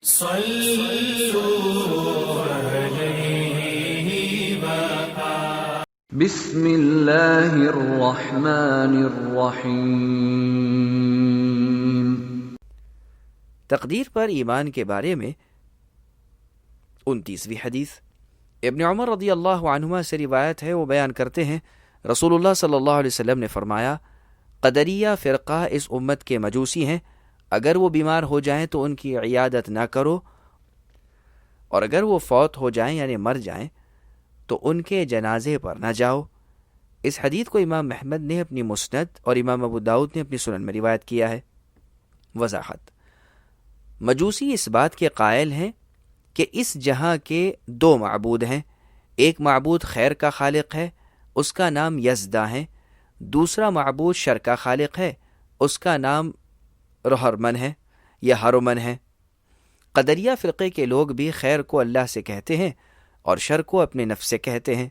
بسم اللہ الرحمن الرحیم۔ تقدیر پر ایمان کے بارے میں 29ویں حدیث ابن عمر رضی اللہ عنہما سے روایت ہے، وہ بیان کرتے ہیں رسول اللہ صلی اللہ علیہ وسلم نے فرمایا، قدریہ فرقہ اس امت کے مجوسی ہیں، اگر وہ بیمار ہو جائیں تو ان کی عیادت نہ کرو، اور اگر وہ فوت ہو جائیں یعنی مر جائیں تو ان کے جنازے پر نہ جاؤ۔ اس حدیث کو امام احمد نے اپنی مسند اور امام ابو داؤد نے اپنی سنن میں روایت کیا ہے۔ وضاحت: مجوسی اس بات کے قائل ہیں کہ اس جہاں کے دو معبود ہیں، ایک معبود خیر کا خالق ہے، اس کا نام یزدہ ہے، دوسرا معبود شر کا خالق ہے، اس کا نام رہرمن ہے یا ہرمن ہے۔ قدریہ فرقے کے لوگ بھی خیر کو اللہ سے کہتے ہیں اور شر کو اپنے نفس سے کہتے ہیں۔